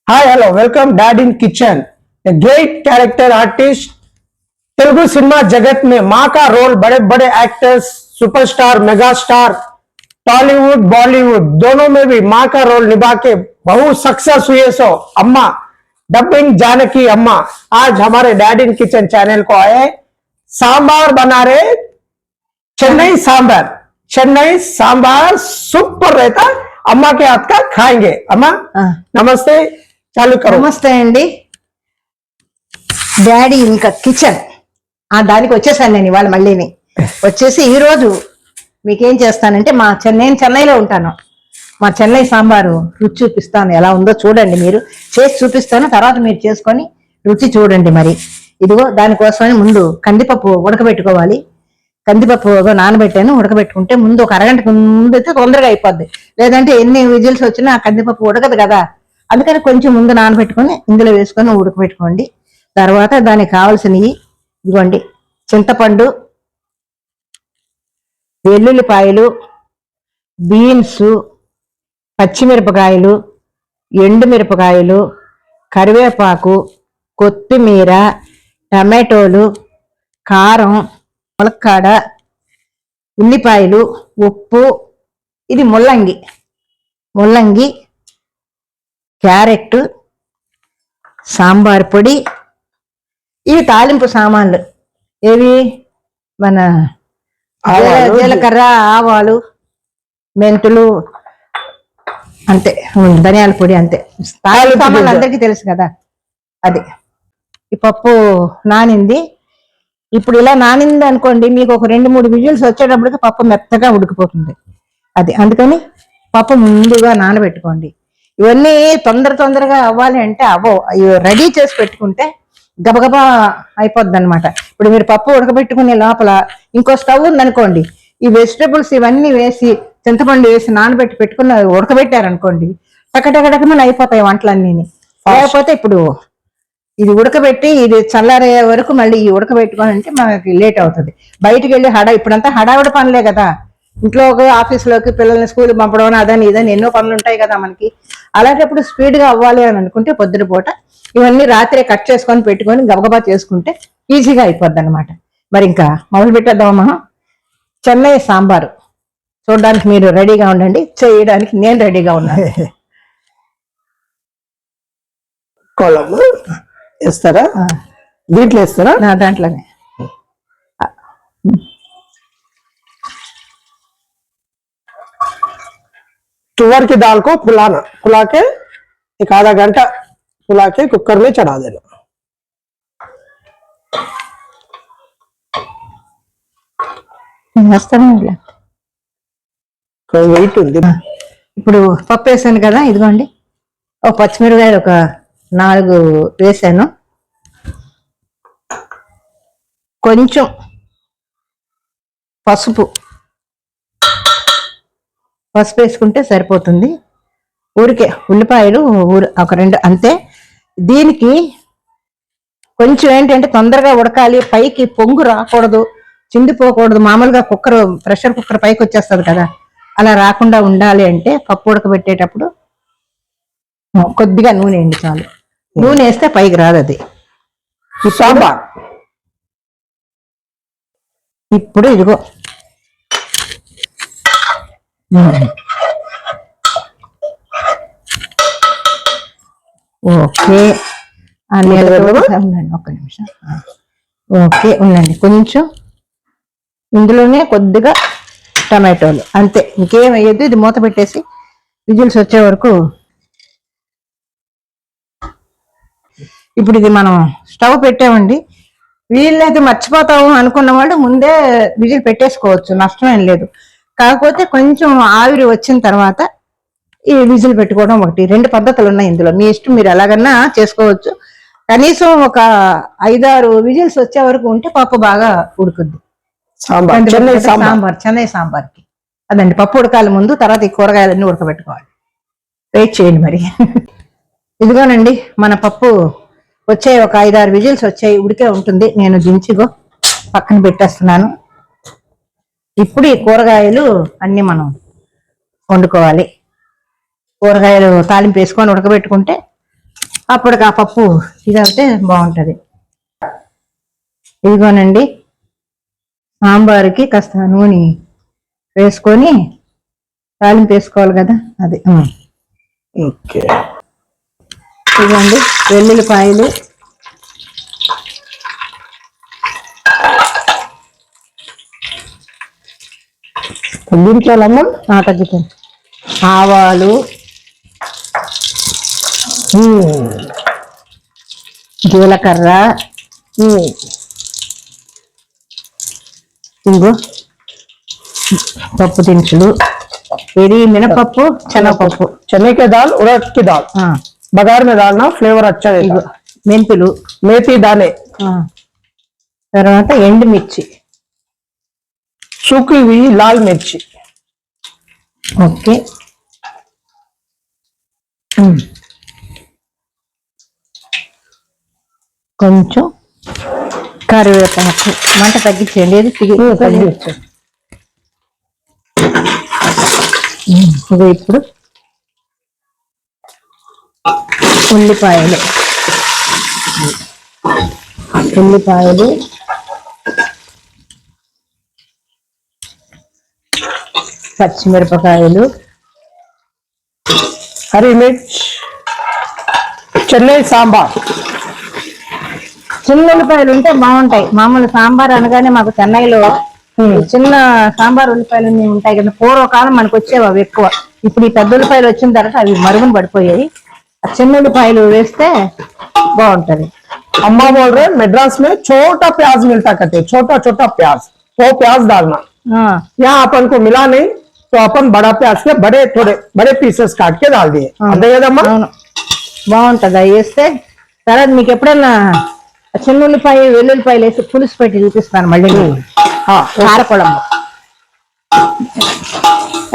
Hi, hello, welcome Dad in Kitchen. A great character artist. Telugu cinema जगत में माँ का रोल बड़े बड़े actors, superstar, mega star, Tollywood Bollywood दोनों में भी माँ का रोल निभा के बहुत सक्सेस हुए। सो अम्मा डबिंग जानकी अम्मा आज हमारे डैड इन किचन चैनल को आए, सांबार बना रहे। चेन्नई सांबार सुपर रहता, अम्मा के हाथ का खाएंगे। अम्मा नमस्ते, चालू करो। నమస్తే అండి, డాడీ ఇంకా కిచెన్ దానికి వచ్చేసాను నేను ఇవాళ. మళ్ళీని వచ్చేసి ఈరోజు మీకేం చేస్తానంటే నేను చెన్నైలో ఉంటాను. మా చెన్నై సాంబారు రుచి చూపిస్తాను, ఎలా ఉందో చూడండి. మీరు చేసి చూపిస్తాను, తర్వాత మీరు చేసుకొని రుచి చూడండి. మరి ఇదిగో దానికోసమని ముందు కందిపప్పు ఉడకబెట్టుకోవాలి. కందిపప్పు నానబెట్టాను, ఉడకబెట్టుకుంటే ముందు ఒక అరగంట ముందు అయితే తొందరగా అయిపోద్ది. లేదంటే ఎన్ని విజిల్స్ వచ్చినా ఆ కందిపప్పు ఉడకదు కదా, అందుకని కొంచెం ముందు నానబెట్టుకొని ఇందులో వేసుకొని ఉడకబెట్టుకోండి. తర్వాత దానికి కావాల్సినవి ఇదిగోండి: చింతపండు, వెల్లుల్లిపాయలు, బీన్స్, పచ్చిమిరపకాయలు, ఎండుమిరపకాయలు, కరివేపాకు, కొత్తిమీర, టమాటోలు, కారం, ములక్కాడ, ఉల్లిపాయలు, ఉప్పు, ఇది ముల్లంగి, క్యారెట్, సాంబార్ పొడి, ఇవి తాలింపు సామాన్లు. ఏవి? మన జీలకర్ర, ఆవాలు, మెంతులు, అంతే, ధనియాల పొడి, అంతే. తాలింపు సామాన్లు అందరికీ తెలుసు కదా. అది ఈ పప్పు నానింది. ఇప్పుడు ఇలా నానింది అనుకోండి, మీకు ఒక 2-3 విజిల్స్ వచ్చేటప్పటికి పప్పు మెత్తగా ఉడికిపోతుంది. అది అందుకని పప్పు ముందుగా నానబెట్టుకోండి. ఇవన్నీ తొందరగా అవ్వాలి అంటే రెడీ చేసి పెట్టుకుంటే గబగబా అయిపోద్ది అనమాట. ఇప్పుడు మీరు పప్పు ఉడకబెట్టుకునే లోపల ఇంకో స్టవ్ ఉందనుకోండి, ఈ వెజిటబుల్స్ ఇవన్నీ వేసి చింతపండు వేసి నానబెట్టి పెట్టుకున్న ఉడకబెట్టారనుకోండి, టకటకటకమని అయిపోతాయి వంటలన్నీ. లేకపోతే ఇప్పుడు ఇది ఉడకబెట్టి ఇది చల్లారే వరకు మళ్ళీ ఈ ఉడకబెట్టుకోవాలంటే మనకి లేట్ అవుతుంది. బయటికి వెళ్ళి ఇప్పుడంతా హడావుడి పనులే కదా. ఇంట్లోకి, ఆఫీసులోకి, పిల్లల్ని స్కూల్ పంపడం, అదని ఇదని ఎన్నో పనులు ఉంటాయి కదా మనకి. అలాంటప్పుడు స్పీడ్గా అవ్వాలి అని అనుకుంటే పొద్దున పూట ఇవన్నీ రాత్రే కట్ చేసుకొని పెట్టుకొని గబగబా చేసుకుంటే ఈజీగా అయిపోద్ది అనమాట. మరి ఇంకా మొదలు పెట్టేద్దామా? చెన్నై సాంబారు చూడడానికి మీరు రెడీగా ఉండండి, చేయడానికి నేను రెడీగా ఉన్నాను. కొలము వేస్తారా? దీంట్లో వేస్తారా? దాంట్లోనే. तुअर की दाल को फुला के एक आधा घंटा फुला के कुकर में चढ़ा देना. వెయిట్ ఉంది. ఇప్పుడు పప్పు వేసాను కదా, ఇదిగోండి. పచ్చిమిరపకాయలు ఒక 4 వేసాను. కొంచెం పసుపు వేసుకుంటే సరిపోతుంది. ఊరికే ఉల్లిపాయలు ఒక 2 అంతే. దీనికి కొంచెం ఏంటంటే తొందరగా ఉడకాలి, పైకి పొంగు రాకూడదు, చిందిపోకూడదు. మామూలుగా ప్రెషర్ కుక్కర్ పైకి వచ్చేస్తుంది కదా, అలా రాకుండా ఉండాలి అంటే పప్పు ఉడకబెట్టేటప్పుడు కొద్దిగా నూనె వేయండి, చాలు. నూనె వేస్తే పైకి రాదు అది. ఈ సాంబార్ ఇప్పుడు ఇదిగో ఓకే. ఒక్క నిమిషం. ఓకే, ఉండండి. కొంచెం ఇందులోనే కొద్దిగా టమాటోలు, అంతే, ఇంకేం వేయద్దు. ఇది మూత పెట్టేసి విజిల్స్ వచ్చే వరకు. ఇప్పుడు ఇది మనం స్టవ్ పెట్టామండి. వీళ్ళైతే మర్చిపోతాము అనుకున్న వాళ్ళు ముందే విజిల్ పెట్టేసుకోవచ్చు, నష్టమేం లేదు. కాకపోతే కొంచెం ఆవిరి వచ్చిన తర్వాత ఈ విజిల్ పెట్టుకోవడం ఒకటి. 2 పద్ధతులు ఉన్నాయి ఇందులో, మీ ఇష్టం, మీరు ఎలాగన్నా చేసుకోవచ్చు. కనీసం ఒక 5-6 విజిల్స్ వచ్చే వరకు ఉంటే పప్పు బాగా ఉడుకుద్ది. చెన్నై సాంబార్కి అదండి. పప్పు ఉడకాలి ముందు, తర్వాత ఈ కూరగాయలన్నీ ఉడకబెట్టుకోవాలి. వెయిట్ చేయండి మరి. ఇదిగోనండి మన పప్పు వచ్చాయి, ఒక 5-6 విజిల్స్ వచ్చాయి, ఉడికే ఉంటుంది. నేను దించిగో పక్కన పెట్టేస్తున్నాను. ఇప్పుడు ఈ కూరగాయలు అన్ని మనం వండుకోవాలి. కూరగాయలు తాలింపు వేసుకొని ఉడకబెట్టుకుంటే అప్పటికి ఆ పప్పు ఇది అయితే బాగుంటది. ఇదిగోనండి సాంబారుకి కాస్త నూనె వేసుకొని తాలింపు వేసుకోవాలి కదా, అది. ఓకే. ఇదిగోండి వెల్లుల్లిపాయలు, తగ్గించాలమ్మా. తగ్గుతుంది. ఆవాలు, జీలకర్ర, ఇంకో పప్పు దినుసులు, ఇది మినపప్పు, శనగపప్పు, चने की दाल, उड़द की दाल बघार में डालना, फ्लेवर अच्छा देगा. మెంతులు, मेथी दाने, తర్వాత ఎండుమిర్చి, सूखी हुई लाल मिर्ची. ఓకే. కొంచెం కరివేపాకు, మంట తగ్గించండి. ఇది తగ్గించు. ఇది ఇప్పుడు ఉల్లిపాయలు, పచ్చిమిరపకాయలు, हरी मिर्च, చెన్నై సాంబార్. చిన్న ఉల్లిపాయలు ఉంటే బాగుంటాయి. మామూలు సాంబార్ అనగానే మాకు చెన్నైలో చిన్న సాంబార్ ఉల్లిపాయలు ఉంటాయి కదా, పూర్వకాలం మనకు వచ్చేవి అవి ఎక్కువ. ఇప్పుడు ఈ పెద్ద ఉల్లిపాయలు వచ్చిన తర్వాత అవి మరుగున పడిపోయాయి. ఆ చిన్న ఉల్లిపాయలు వేస్తే బాగుంటది. अम्मा बोल रहे मद्रास में छोटा प्याज मिलता करते, छोटा छोटा प्याज, वो प्याज डालना. यहाँ अपन को मिला नहीं तो अपन बड़ा प्याज के बड़े थोड़े बड़े पीसेस काट के डाल दिए. అంతే కదమ్మా? అవును, బాగుంటది. అవి వేస్తే తర్వాత మీకు ఎప్పుడైనా చిన్న ఉల్లిపాయ వెల్లుల్లిపాయలు వేసి పులుసు పెట్టి చూపిస్తాను మళ్ళీ. కారకుళంబు.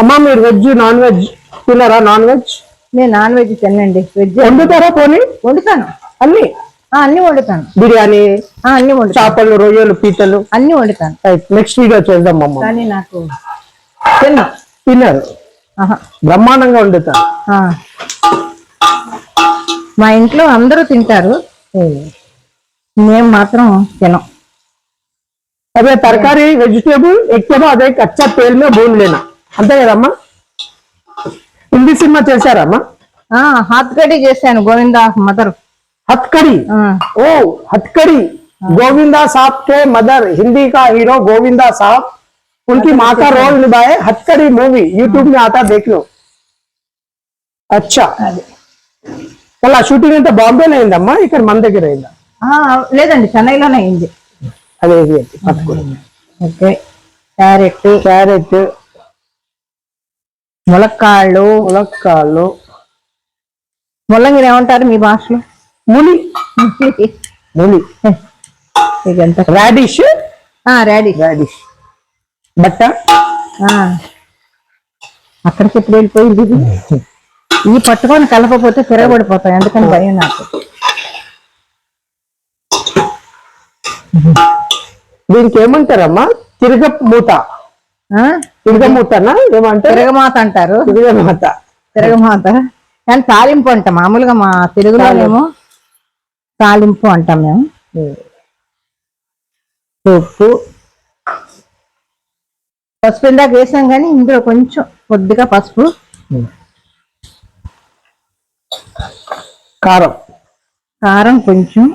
అమ్మా మీరు వెజ్ నాన్ వెజ్ తిన్నారా? Non veg? నేను నాన్ వెజ్ తినండి. వెజ్ వండుతారా? పోనీ వండుతాను. అన్ని అన్ని వండుతాను. బిర్యానీ, అన్ని వండుతాను. చేపలు, రొయ్యలు, పీతలు అన్ని వండుతాను. నెక్స్ట్ వీడియో చేద్దాం అమ్మ. కానీ నాకు తిన్నారు బ్రహ్మాండంగా వండుతారు. మా ఇంట్లో అందరూ తింటారు, మేము మాత్రం తినం. అదే तरकारी वेजिटेबल एक के बाद एक अच्छा तेल में भून लेना. అంతే కదమ్మా? హిందీ సినిమా చేశారమ్మా? హత్కడి చేశాను, గోవిందా మదర్. हथकड़ी, ओ हथकड़ी, गोविंदा साहब के मदर, हिंदी का हीरो गोविंदा साहब, उनकी माँ का रोल निभाए. हथकड़ी मूवी यूट्यूब में आता, देख लो. अच्छा, అలా షూటింగ్ అంతా బాంబేలో అయిందమ్మా, ఇక్కడ మన దగ్గర అయిందా? లేదండి, చెన్నైలోనే అయింది. అదే ఓకే. క్యారెట్, ములక్కాళ్ళు, ముల్లంగిని ఏమంటారు మీ భాషలో? ములి. ఇదంతా రాడిష్, బట్ట. అక్కడికి ఎప్పుడు వెళ్ళిపోయింది? ఈ పట్టుకొని కలపపోతే తిరగబడిపోతాయి, అందుకని భయం నాకు. దీనికి ఏమంటారమ్మా? తిరగమూతనా ఏమంటారు? తిరగమాత అంటారు. తిరగమాత కానీ తాలింపు అంటాం మామూలుగా. మా తెలుగులోనేమో తాలింపు అంటాం మేము. ఉప్పు, పసుపు ఇందాక వేసాం కానీ ఇందులో కొంచెం కొద్దిగా పసుపు, కారం కొంచెం.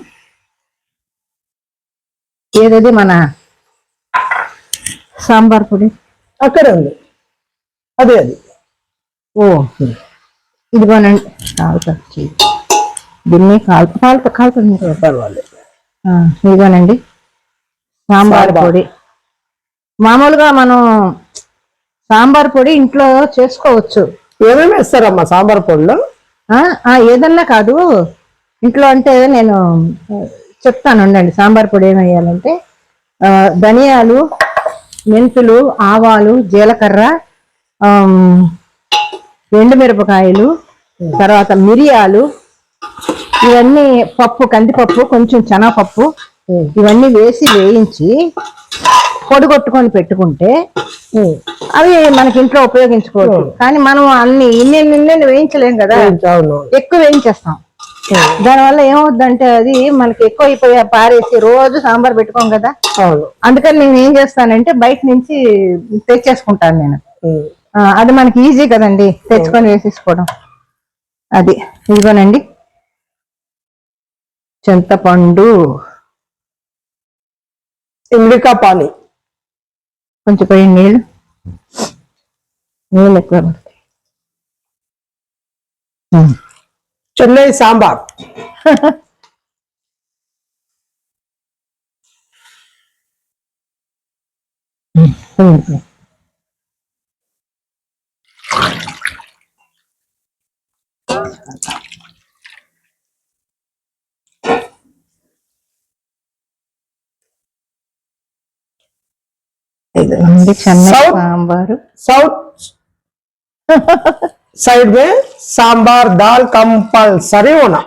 ఏదది మన సాంబార్ పొడి అక్కడే ఉంది, అదే అది. ఇదిగోనండి, దీన్ని కాలుతుంది. ఇదిగోనండి సాంబార్ పొడి. మామూలుగా మనం సాంబార్ పొడి ఇంట్లో చేసుకోవచ్చు. ఏమేమి వేస్తారమ్మా సాంబార్ పొడిలో? ఏదన్నా కాదు ఇంట్లో అంటే నేను చెప్తాను ఉండండి. సాంబార్ పొడి ఏమి వేయాలంటే ధనియాలు, మెంతులు, ఆవాలు, జీలకర్ర, ఎండుమిరపకాయలు, తర్వాత మిరియాలు, ఇవన్నీ పప్పు, కందిపప్పు, కొంచెం శనగపప్పు, ఇవన్నీ వేసి వేయించి పొడి కొట్టుకొని పెట్టుకుంటే అవి మనకి ఇంట్లో ఉపయోగించుకోవచ్చు. కానీ మనం ఇన్ని వేయించలేం కదా, ఎక్కువ వేయించేస్తాం. దానివల్ల ఏమవుద్దంటే అది మనకి ఎక్కువ అయిపోయి పారేసి రోజు సాంబార్ పెట్టుకోం కదా. అవును. అందుకని నేను ఏం చేస్తానంటే బయట నుంచి తెచ్చేసుకుంటాను నేను. అది మనకి ఈజీ కదండి తెచ్చుకొని వేసేసుకోవడం. అది ఇదిగోనండి చింతపండు, ఇమ్లికా పానీ, కొంచెం పోయి నీళ్ళు ఎక్కువ పడతాయి. Chennai sambar, Chennai South- sambar. South side में सांबार दाल कंपलसरी होना.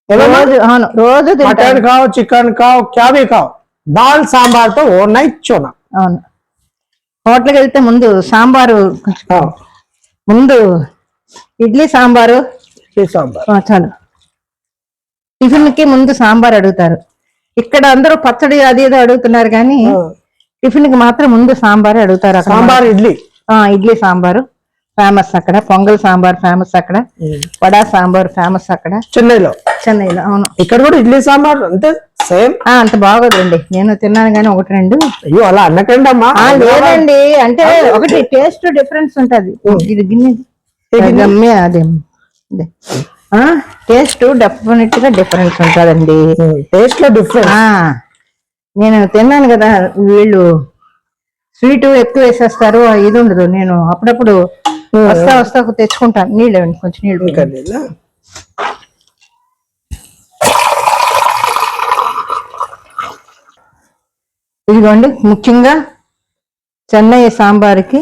రోజు అవును రోజు मटन తింటాను. खाओ, चिकन खाओ, क्या भी खाओ, दाल सांबार तो होना ही चोना. అవును హోటల్కి వెళ్తే ముందు సాంబారు, हाँ, ముందు ఇడ్లీ సాంబారు ये सांबार. చాలు. టిఫిన్ కి ముందు సాంబార్ అడుగుతారు. ఇక్కడ అందరూ పచ్చడి అది ఏదో అడుగుతున్నారు కానీ हाँ, టిఫిన్ కి మాత్రం ముందు సాంబార్ అడుగుతారు. అక్కడ सांबार इडली. ఇడ్లీ సాంబారు ఫేమస్ అక్కడ, పొంగల్ సాంబార్ ఫేమస్ అక్కడ, వడా సాంబార్ ఫేమస్ అక్కడ చెన్నైలో. చెన్నైలో. అవును ఇక్కడ కూడా ఇడ్లీ సాంబార్ అంతే సేమ్. అంత బాగోదండి, నేను తిన్నాను కానీ ఒకటి రెండు. అయ్యో అలా అనకండి అమ్మా. లేదండి, అంటే ఒకటి టేస్ట్ డిఫరెన్స్ ఉంటది. ఇది గిన్నె అదే టేస్ట్ డెఫినెట్ గా డిఫరెన్స్ ఉంటదండి. టేస్ట్ లో డిఫరెన్స్. నేను తిన్నాను కదా, వీళ్ళు స్వీట్ ఎక్కువ వేసేస్తారు, ఇది ఉండదు. నేను అప్పుడప్పుడు వస్తా తెచ్చుకుంటాను. నీళ్ళు ఇవ్వండి, కొంచెం నీళ్ళు. ఇదిగోండి ముఖ్యంగా చెన్నై సాంబార్కి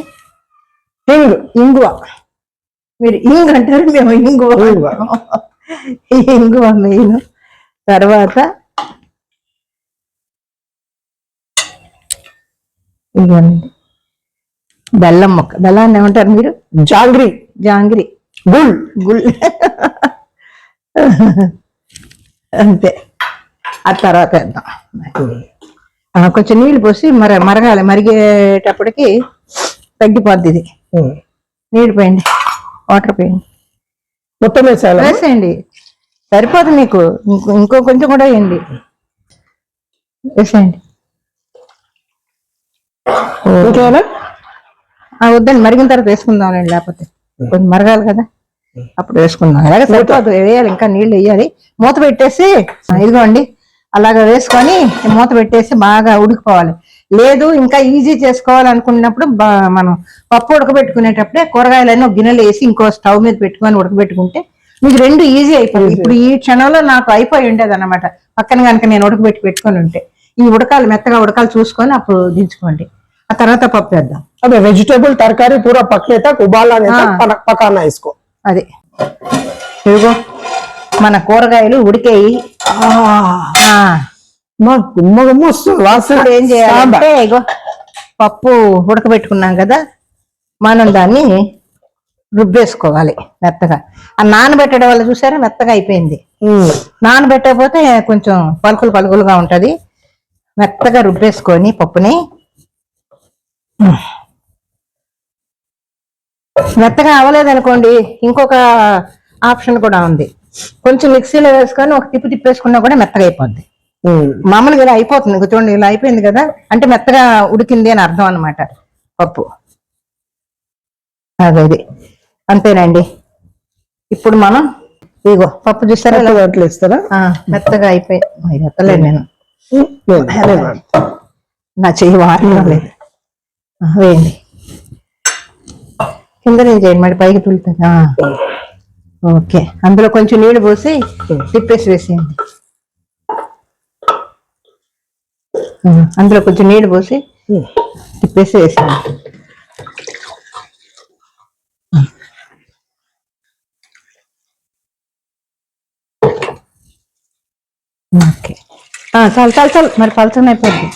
ఇంగువ. మీరు ఇంగు అంటారు, మేము ఇంగువ. ఇంగువ మెయిన్. తర్వాత ఇదిగోండి బెల్లం ముక్క. బెల్లాన్ని ఏమంటారు మీరు? జాంగ్రీ. జాంగ్రీ, గుల్ అంతే. ఆ తర్వాత వేద్దాం. కొంచెం నీళ్లు పోసి మరగాలి. మరిగేటప్పటికి తగ్గిపోద్ది ఇది. నీళ్ళు పోయండి, వాటర్ పోయండి, మొత్తం వేసేయండి. సరిపోదు మీకు, ఇంకో కొంచెం కూడా వేయండి. వేసేయండి. వద్దండి, మరిగిన తర్వాత వేసుకుందాంలేండి, లేకపోతే కొంచెం మరగాలి కదా, అప్పుడు వేసుకుందాం. అలాగే సరిపోదు, వేయాలి, ఇంకా నీళ్లు వేయాలి. మూత పెట్టేసి ఇదిగోండి అలాగా వేసుకొని మూత పెట్టేసి బాగా ఉడికిపోవాలి. లేదు ఇంకా ఈజీ చేసుకోవాలనుకున్నప్పుడు మనం పప్పు ఉడకబెట్టుకునేటప్పుడే కూరగాయలన్నీ ఒక గిన్నెలు వేసి ఇంకో స్టవ్ మీద పెట్టుకొని ఉడకబెట్టుకుంటే మీకు రెండు ఈజీ అయిపోయింది. ఇప్పుడు ఈ క్షణంలో నాకు అయిపోయి ఉండేది అనమాట. పక్కన కనుక నేను పెట్టుకొని ఉంటే ఈ ఉడకాలి, మెత్తగా ఉడకాలి చూసుకొని అప్పుడు దించుకోండి. ఆ తర్వాత పప్పు వేద్దాం. అదే వెజిటేబుల్ తరకారీ పూరా పక్కనే తక్ ఉబాలానే తక్ పకానా ఇస్కో. అది ఇదిగో మన కూరగాయలు ఉడికేయి. ఏం చేయాలంటే ఇగో పప్పు ఉడకబెట్టుకున్నాం కదా, మనం దాన్ని రుబ్బేసుకోవాలి మెత్తగా. ఆ నానబెట్టడం వల్ల చూసారా మెత్తగా అయిపోయింది. నానబెట్టకపోతే కొంచెం పలుకులుగా ఉంటది. మెత్తగా రుబ్బేసుకొని పప్పుని మెత్తగా అవ్వలేదనుకోండి, ఇంకొక ఆప్షన్ కూడా ఉంది. కొంచెం మిక్సీలో వేసుకొని ఒక తిప్పేసుకున్నా కూడా మెత్తగా అయిపోద్ది. మామూలుగా ఇలా అయిపోతుంది. చూడండి ఇలా అయిపోయింది కదా, అంటే మెత్తగా ఉడికింది అని అర్థం అనమాట పప్పు. అదే అంతేనండి. ఇప్పుడు మనం ఇగో పప్పు చూస్తారా ఇస్తారా, మెత్తగా అయిపోయి ఎత్తలేదు నేను, నా చెయ్యి వాడలేదు. వేయండి, కింద నుంచి చేయండి, మరి పైకి తులుతుంది. ఓకే, అందులో కొంచెం నీళ్లు పోసి తిప్పేసి వేసేయండి. అందులో కొంచెం నీళ్లు పోసి తిప్పేసి వేసేయండి. ఓకే, చాలు మరి పలచన అయిపోద్ది.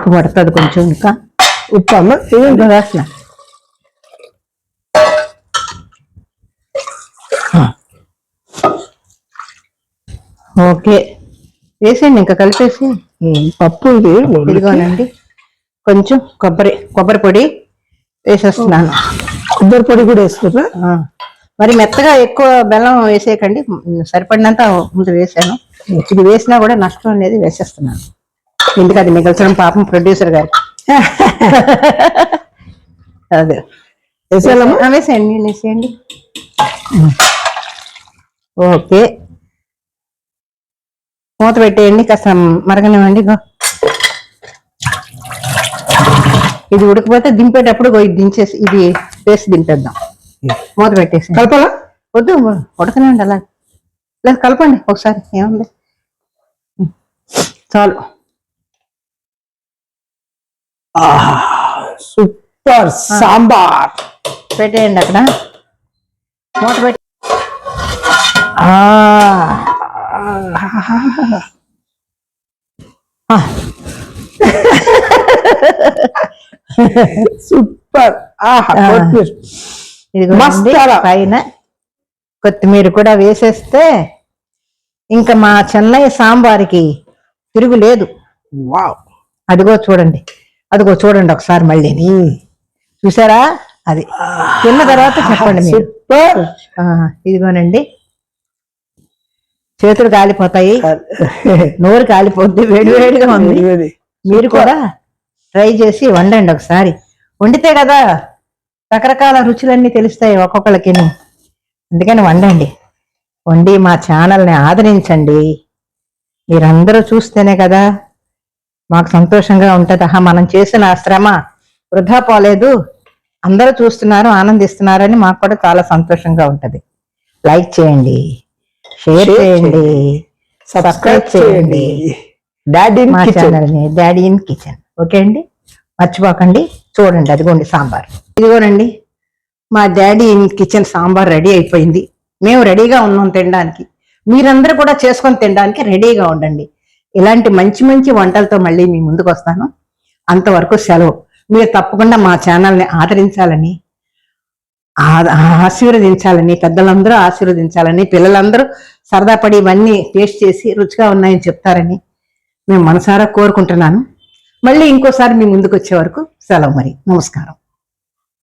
ఉప్పు పడుతుంది కొంచెం ఇంకా ఉప్పు అమ్మ ఇదేంటి? ఇంకా వేస్తున్నా. ఓకే వేసేయండి ఇంకా కలిపేసి. పప్పు ఇది ఇదిగోనండి కొంచెం కొబ్బరి పొడి వేసేస్తున్నాను. కొబ్బరి పొడి కూడా వేసుకున్నా. మరి మెత్తగా ఎక్కువ బెల్లం వేసేయకండి, సరిపడినంత ముందు వేసాను. ఇది వేసినా కూడా నష్టం అనేది వేసేస్తున్నాను, ఎందుకు అది మిగల్చడం పాపం ప్రొడ్యూసర్ గారు. అదే వేసేయాలమ్మా. వేసేయండి, నీళ్ళు వేసేయండి. ఓకే మూత పెట్టేయండి, కాస్త మరగనివ్వండి. ఇది ఉడికిపోతే దింపేటప్పుడు ఇది దించేసి ఇది వేసి దింపేద్దాం. మూత పెట్టేసి కలపాలా? వద్దు ఉడకనండి, అలా లేదు కలపండి ఒకసారి, ఏముంది చాలు. సూపర్ సాంబార్ పెట్టేయండి అక్కడ, మూత పెట్టి. సూపర్. ఇది పైన కొత్తిమీర కూడా వేసేస్తే ఇంకా మా చెన్నై సాంబార్కి తిరుగు లేదు. వావ్, అదిగో చూడండి ఒకసారి మళ్ళీ చూసారా? అది తిన్న తర్వాత చెప్పండి మీరు. సూపర్. ఇదిగోనండి, చేతులు కాలిపోతాయి, నోరు కాలిపోద్ది, వేడివేడిగా ఉంది. మీరు కూడా ట్రై చేసి వండండి ఒకసారి. వండితే కదా రకరకాల రుచులన్నీ తెలుస్తాయి ఒక్కొక్కరికి, అందుకని వండండి. వండి మా ఛానల్ని ఆదరించండి. మీరందరూ చూస్తేనే కదా మాకు సంతోషంగా ఉంటుంది. మనం చేసిన శ్రమ వృధా పోలేదు, అందరూ చూస్తున్నారు, ఆనందిస్తున్నారని మాకు కూడా చాలా సంతోషంగా ఉంటుంది. లైక్ చేయండి, షేర్ చేయండి, సబ్స్క్రైబ్ చేయండి మా ఛానల్ని డాడీ ఇన్ కిచెన్. ఓకే అండి, మర్చిపోకండి. చూడండి అదిగోండి సాంబార్, ఇదిగోనండి మా daddy in kitchen sambar ready అయిపోయింది. మేము రెడీగా ఉన్నాం తినడానికి, మీరందరూ కూడా చేసుకొని తినడానికి రెడీగా ఉండండి. ఇలాంటి మంచి మంచి వంటలతో మళ్ళీ మీ ముందుకు వస్తాను. అంతవరకు సెలవు. మీరు తప్పకుండా మా ఛానల్ని ఆదరించాలని, ఆశీర్వదించాలని, పెద్దలందరూ ఆశీర్వదించాలని, పిల్లలందరూ సరదా పడి ఇవన్నీ టేస్ట్ చేసి రుచిగా ఉన్నాయని చెప్తారని మేము మనసారా కోరుకుంటున్నాను. మళ్ళీ ఇంకోసారి మీ ముందుకు వచ్చే వరకు సెలవు. మరి నమస్కారం.